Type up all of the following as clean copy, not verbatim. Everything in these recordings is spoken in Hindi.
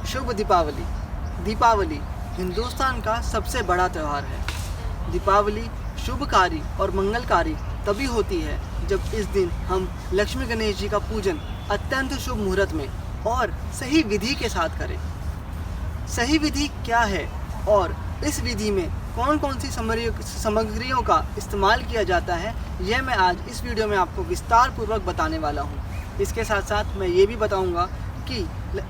शुभ दीपावली। दीपावली हिंदुस्तान का सबसे बड़ा त्यौहार है। दीपावली शुभकारी और मंगलकारी तभी होती है जब इस दिन हम लक्ष्मी गणेश जी का पूजन अत्यंत शुभ मुहूर्त में और सही विधि के साथ करें। सही विधि क्या है और इस विधि में कौन कौन सी सामग्रियों का इस्तेमाल किया जाता है, यह मैं आज इस वीडियो में आपको विस्तार पूर्वक बताने वाला हूँ। इसके साथ साथ मैं ये भी बताऊँगा कि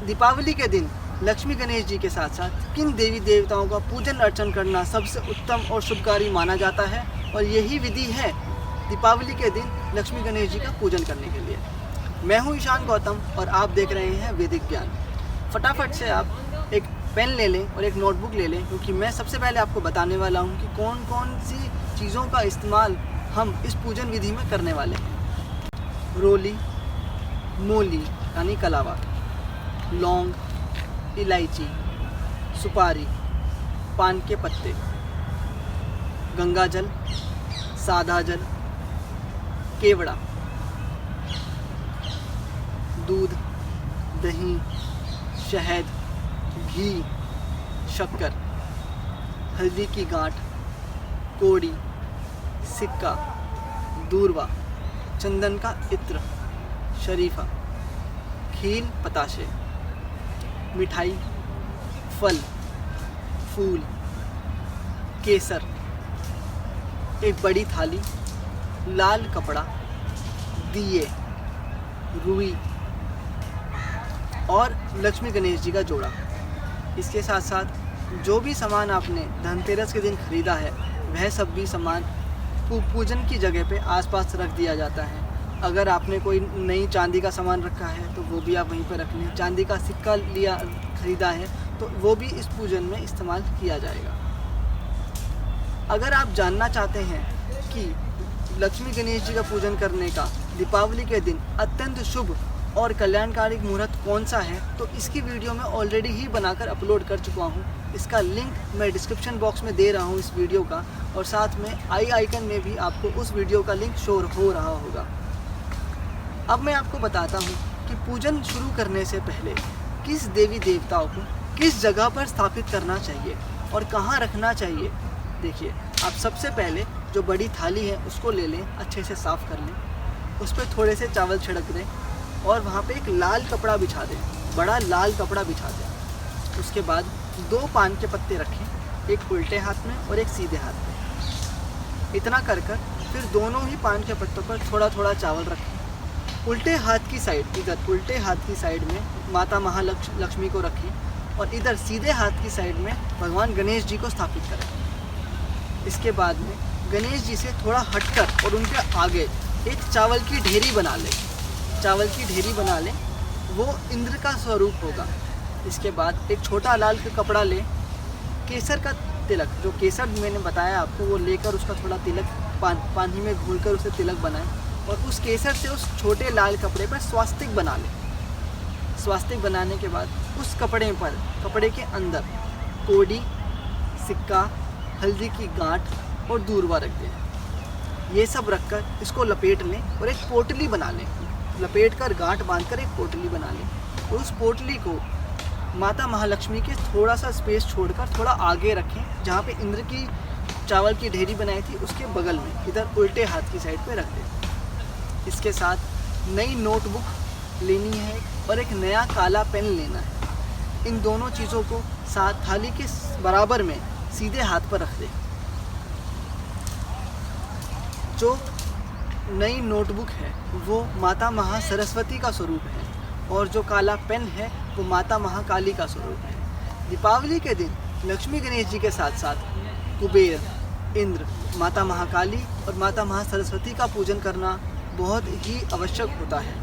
दीपावली के दिन लक्ष्मी गणेश जी के साथ साथ किन देवी देवताओं का पूजन अर्चन करना सबसे उत्तम और शुभकारी माना जाता है, और यही विधि है दीपावली के दिन लक्ष्मी गणेश जी का पूजन करने के लिए। मैं हूँ ईशान गौतम और आप देख रहे हैं वैदिक ज्ञान। फटाफट से आप एक पेन ले लें और एक नोटबुक ले लें, क्योंकि मैं सबसे पहले आपको बताने वाला हूँ कि कौन कौन सी चीज़ों का इस्तेमाल हम इस पूजन विधि में करने वाले हैं। रोली, मूली यानी कलावा, लौंग, इलायची, सुपारी, पान के पत्ते, गंगा जल, सादा जल, केवड़ा, दूध, दही, शहद, घी, शक्कर, हल्दी की गांठ, कोड़ी, सिक्का, दूर्वा, चंदन का इत्र, शरीफा, खील पताशे, मिठाई, फल, फूल, केसर, एक बड़ी थाली, लाल कपड़ा, दिए, रुई और लक्ष्मी गणेश जी का जोड़ा। इसके साथ साथ जो भी सामान आपने धनतेरस के दिन खरीदा है, वह सब भी सामान पूजन की जगह पे आसपास रख दिया जाता है। अगर आपने कोई नई चांदी का सामान रखा है तो वो भी आप वहीं पर रख लें। चांदी का सिक्का खरीदा है तो वो भी इस पूजन में इस्तेमाल किया जाएगा। अगर आप जानना चाहते हैं कि लक्ष्मी गणेश जी का पूजन करने का दीपावली के दिन अत्यंत शुभ और कल्याणकारी मुहूर्त कौन सा है, तो इसकी वीडियो मैं ऑलरेडी ही बनाकर अपलोड कर चुका हूँ। इसका लिंक मैं डिस्क्रिप्शन बॉक्स में दे रहा हूँ इस वीडियो का, और साथ में आई आइकन में भी आपको उस वीडियो का लिंक शो हो रहा होगा। अब मैं आपको बताता हूँ कि पूजन शुरू करने से पहले किस देवी देवताओं को किस जगह पर स्थापित करना चाहिए और कहाँ रखना चाहिए। देखिए, आप सबसे पहले जो बड़ी थाली है उसको ले लें, अच्छे से साफ़ कर लें, उस पर थोड़े से चावल छिड़क दें और वहाँ पे एक लाल कपड़ा बिछा दें, बड़ा लाल कपड़ा बिछा दें। उसके बाद 2 पान के पत्ते रखें, एक उल्टे हाथ में और एक सीधे हाथ में। इतना कर फिर दोनों ही पान के पत्तों पर थोड़ा थोड़ा चावल रखें। उल्टे हाथ की साइड, इधर उल्टे हाथ की साइड में माता महालक्ष्मी को रखें और इधर सीधे हाथ की साइड में भगवान गणेश जी को स्थापित करें। इसके बाद में गणेश जी से थोड़ा हटकर और उनके आगे एक चावल की ढेरी बना लें। चावल की ढेरी बना लें, वो इंद्र का स्वरूप होगा। इसके बाद एक छोटा लाल का कपड़ा लें, केसर का तिलक, जो केसर मैंने बताया आपको, वो लेकर उसका थोड़ा तिलक पानी में घोलकर उसे तिलक बनाएं और उस केसर से उस छोटे लाल कपड़े पर स्वास्तिक बना लें। स्वास्तिक बनाने के बाद उस कपड़े के अंदर कोड़ी, सिक्का, हल्दी की गांठ और दूर्वा रख दें। ये सब रखकर इसको लपेट लें और एक पोटली बना लें। लपेट कर गांठ बांधकर एक पोटली बना लें और उस पोटली को माता महालक्ष्मी के थोड़ा सा स्पेस छोड़कर थोड़ा आगे रखें, जहाँ पे इंद्र की चावल की ढेरी बनाई थी उसके बगल में, इधर उल्टे हाथ की साइड पे रख दें। इसके साथ नई नोटबुक लेनी है और एक नया काला पेन लेना है। इन दोनों चीज़ों को साथ थाली के बराबर में सीधे हाथ पर रख दें। जो नई नोटबुक है वो माता महासरस्वती का स्वरूप है और जो काला पेन है वो माता महाकाली का स्वरूप है। दीपावली के दिन लक्ष्मी गणेश जी के साथ साथ कुबेर, इंद्र, माता महाकाली और माता महासरस्वती का पूजन करना बहुत ही आवश्यक होता है।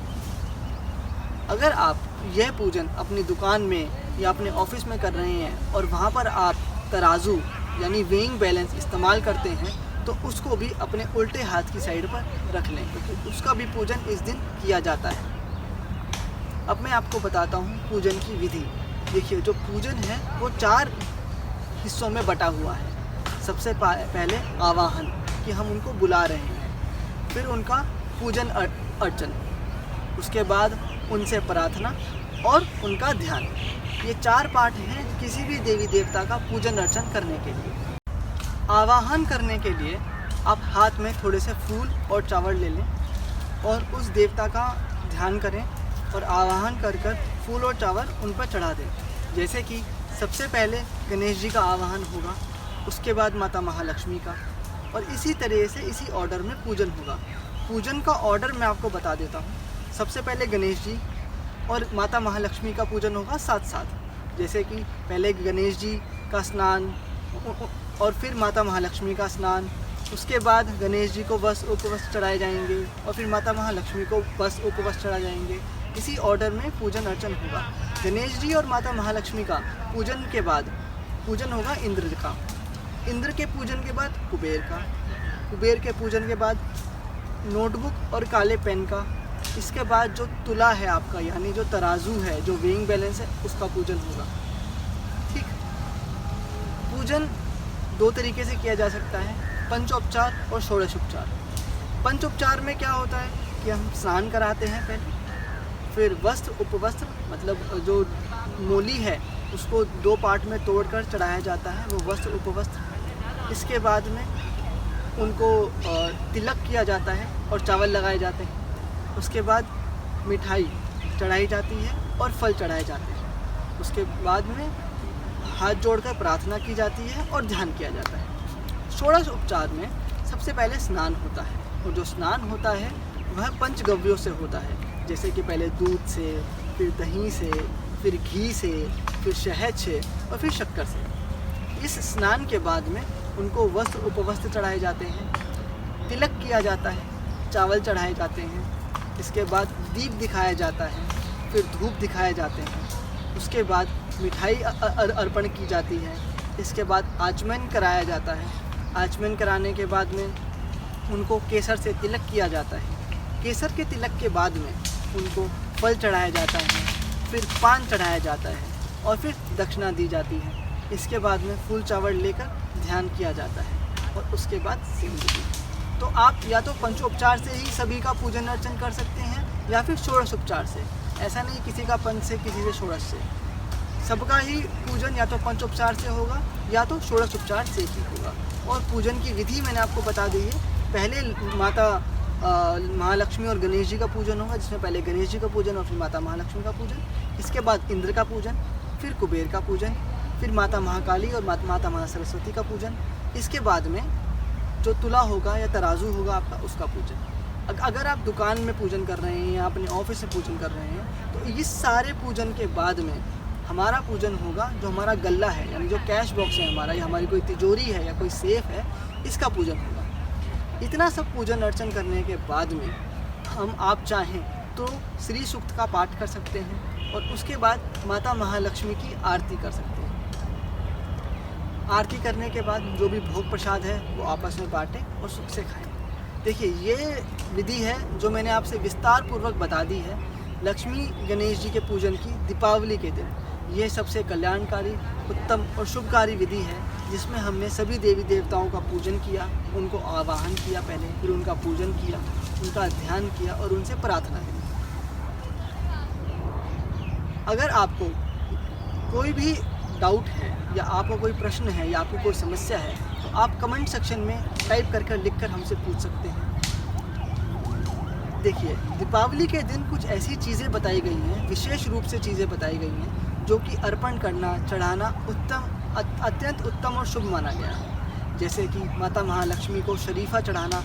अगर आप यह पूजन अपनी दुकान में या अपने ऑफिस में कर रहे हैं और वहाँ पर आप तराजू यानी वेइंग बैलेंस इस्तेमाल करते हैं, तो उसको भी अपने उल्टे हाथ की साइड पर रख लें, क्योंकि उसका भी पूजन इस दिन किया जाता है। अब मैं आपको बताता हूँ पूजन की विधि। देखिए, जो पूजन है वो 4 हिस्सों में बटा हुआ है। सबसे पहले आवाहन, कि हम उनको बुला रहे हैं, फिर उनका पूजन अर्चन, उसके बाद उनसे प्रार्थना और उनका ध्यान। ये 4 पार्ट हैं किसी भी देवी देवता का पूजन अर्चन करने के लिए। आवाहन करने के लिए आप हाथ में थोड़े से फूल और चावल ले लें और उस देवता का ध्यान करें और आवाहन कर कर फूल और चावल उन पर चढ़ा दें। जैसे कि सबसे पहले गणेश जी का आवाहन होगा, उसके बाद माता महालक्ष्मी का, और इसी तरह से इसी ऑर्डर में पूजन होगा। पूजन का ऑर्डर मैं आपको बता देता हूँ। सबसे पहले गणेश जी और माता महालक्ष्मी का पूजन होगा साथ साथ। जैसे कि पहले गणेश जी का स्नान और फिर माता महालक्ष्मी का स्नान, उसके बाद गणेश जी को वस्त्र उपवस्त्र चढ़ाए जाएंगे और फिर माता महालक्ष्मी को वस्त्र उपवस्त्र चढ़ाए जाएंगे। इसी ऑर्डर में पूजन अर्चन होगा। गणेश जी और माता महालक्ष्मी का पूजन के बाद पूजन होगा इंद्र का। इंद्र के पूजन के बाद कुबेर का। कुबेर के पूजन के बाद नोटबुक और काले पेन का। इसके बाद जो तुला है आपका, यानी जो तराजू है, जो वेइंग बैलेंस है, उसका पूजन होगा। ठीक। पूजन 2 तरीके से किया जा सकता है, पंचोपचार और षोडशोपचार। पंचोपचार में क्या होता है कि हम स्नान कराते हैं पहले, फिर वस्त्र उपवस्त्र मतलब जो मोली है उसको 2 पार्ट में तोड़कर चढ़ाया जाता है, वो वस्त्र उपवस्त्र। इसके बाद में उनको तिलक किया जाता है और चावल लगाए जाते हैं। उसके बाद मिठाई चढ़ाई जाती है और फल चढ़ाए जाते हैं। उसके बाद में हाथ जोड़कर प्रार्थना की जाती है और ध्यान किया जाता है। षोडश उपचार में सबसे पहले स्नान होता है, और जो स्नान होता है वह पंचगव्यों से होता है। जैसे कि पहले दूध से, फिर दही से, फिर घी से, फिर शहद से और फिर शक्कर से। इस स्नान के बाद में उनको वस्त्र उपवस्त्र चढ़ाए जाते हैं, तिलक किया जाता है, चावल चढ़ाए जाते हैं। इसके बाद दीप दिखाया जाता है, फिर धूप दिखाए जाते हैं। उसके बाद मिठाई अर्पण की जाती है। इसके बाद आचमन कराया जाता है। आचमन कराने के बाद में उनको केसर से तिलक किया जाता है। केसर के तिलक के बाद में उनको फल चढ़ाया जाता है, फिर पान चढ़ाया जाता है और फिर दक्षिणा दी जाती है। इसके बाद में फूल चावल लेकर ध्यान किया जाता है और उसके बाद सिंदूर। तो आप या तो पंचोपचार से ही सभी का पूजन अर्चन कर सकते हैं या फिर षोडशोपचार से। ऐसा नहीं किसी का पंच से, किसी से षोडश से। सबका ही पूजन या तो पंचोपचार से होगा या तो षोडशोपचार से ही होगा। और पूजन की विधि मैंने आपको बता दी है। पहले माता महालक्ष्मी और गणेश जी का पूजन होगा, जिसमें पहले गणेश जी का पूजन और फिर माता महालक्ष्मी का पूजन। इसके बाद इंद्र का पूजन, फिर कुबेर का पूजन, फिर माता महाकाली और माता महासरस्वती का पूजन। इसके बाद में जो तुला होगा या तराजू होगा आपका, उसका पूजन। अगर आप दुकान में पूजन कर रहे हैं या अपने ऑफिस से पूजन कर रहे हैं, तो इस सारे पूजन के बाद में हमारा पूजन होगा जो हमारा गल्ला है, यानी जो कैश बॉक्स है हमारा, या हमारी कोई तिजोरी है या कोई सेफ है, इसका पूजन होगा। इतना सब पूजन अर्चन करने के बाद में हम आप चाहें तो श्री सूक्त का पाठ कर सकते हैं और उसके बाद माता महालक्ष्मी की आरती कर सकते हैं। आरती करने के बाद जो भी भोग प्रसाद है वो आपस में बांटें और सुख से खाएं। देखिए, ये विधि है जो मैंने आपसे विस्तार पूर्वक बता दी है लक्ष्मी गणेश जी के पूजन की दीपावली के दिन। ये सबसे कल्याणकारी, उत्तम और शुभकारी विधि है जिसमें हमने सभी देवी देवताओं का पूजन किया, उनको आवाहन किया पहले, फिर उनका पूजन किया, उनका ध्यान किया और उनसे प्रार्थना की। अगर आपको कोई भी डाउट है या आपको कोई प्रश्न है या आपको कोई समस्या है, तो आप कमेंट सेक्शन में टाइप कर लिखकर हमसे पूछ सकते हैं। देखिए, दीपावली के दिन कुछ ऐसी चीज़ें बताई गई हैं, विशेष रूप से चीज़ें बताई गई हैं जो कि अर्पण करना, चढ़ाना अत्यंत उत्तम और शुभ माना गया है। जैसे कि माता महालक्ष्मी को शरीफा चढ़ाना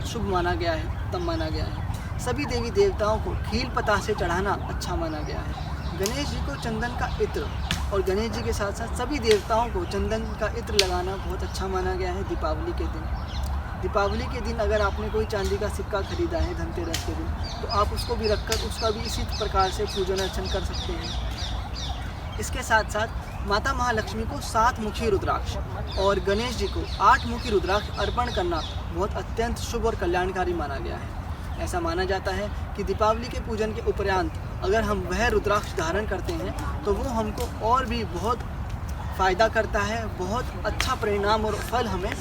शुभ माना गया है, उत्तम माना गया है। सभी देवी देवताओं को खील पतासे चढ़ाना अच्छा माना गया है। गणेश जी को चंदन का इत्र, और गणेश जी के साथ साथ सभी देवताओं को चंदन का इत्र लगाना बहुत अच्छा माना गया है दीपावली के दिन। दीपावली के दिन अगर आपने कोई चांदी का सिक्का खरीदा है धनतेरस के दिन, तो आप उसको भी रखकर उसका भी इसी प्रकार से पूजन अर्चन कर सकते हैं। इसके साथ साथ माता महालक्ष्मी को 7 मुखी रुद्राक्ष और गणेश जी को 8 मुखी रुद्राक्ष अर्पण करना बहुत अत्यंत शुभ और कल्याणकारी माना गया है। ऐसा माना जाता है कि दीपावली के पूजन के उपरांत अगर हम वह रुद्राक्ष धारण करते हैं तो वो हमको और भी बहुत फ़ायदा करता है, बहुत अच्छा परिणाम और फल हमें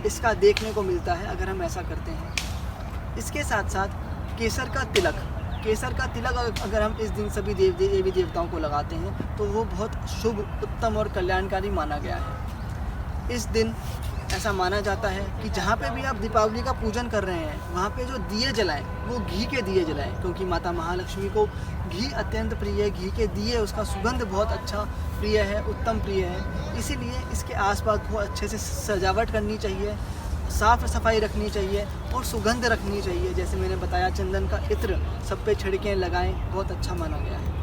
इसका देखने को मिलता है अगर हम ऐसा करते हैं। इसके साथ साथ केसर का तिलक केसर का तिलक अगर हम इस दिन सभी देवी देवताओं को लगाते हैं तो वो बहुत शुभ, उत्तम और कल्याणकारी माना गया है। इस दिन ऐसा माना जाता है कि जहाँ पे भी आप दीपावली का पूजन कर रहे हैं वहाँ पे जो दिए जलाएं वो घी के दिए जलाएं, क्योंकि माता महालक्ष्मी को घी अत्यंत प्रिय है। घी के दिए, उसका सुगंध बहुत अच्छा प्रिय है, उत्तम प्रिय है। इसीलिए इसके आसपास बहुत अच्छे से सजावट करनी चाहिए, साफ़ सफाई रखनी चाहिए और सुगंध रखनी चाहिए। जैसे मैंने बताया, चंदन का इत्र सब पे छिड़कें, लगाएं, बहुत अच्छा माना गया है।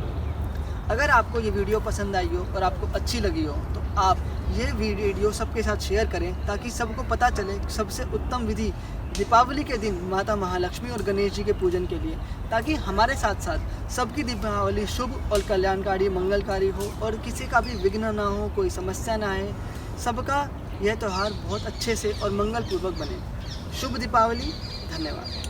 अगर आपको ये वीडियो पसंद आई हो और आपको अच्छी लगी हो तो आप ये वीडियो सबके साथ शेयर करें, ताकि सबको पता चले सबसे उत्तम विधि दीपावली के दिन माता महालक्ष्मी और गणेश जी के पूजन के लिए, ताकि हमारे साथ साथ सबकी दीपावली शुभ और कल्याणकारी, मंगलकारी हो और किसी का भी विघ्न ना हो, कोई समस्या ना आए, सबका यह त्यौहार बहुत अच्छे से और मंगलपूर्वक बने। शुभ दीपावली। धन्यवाद।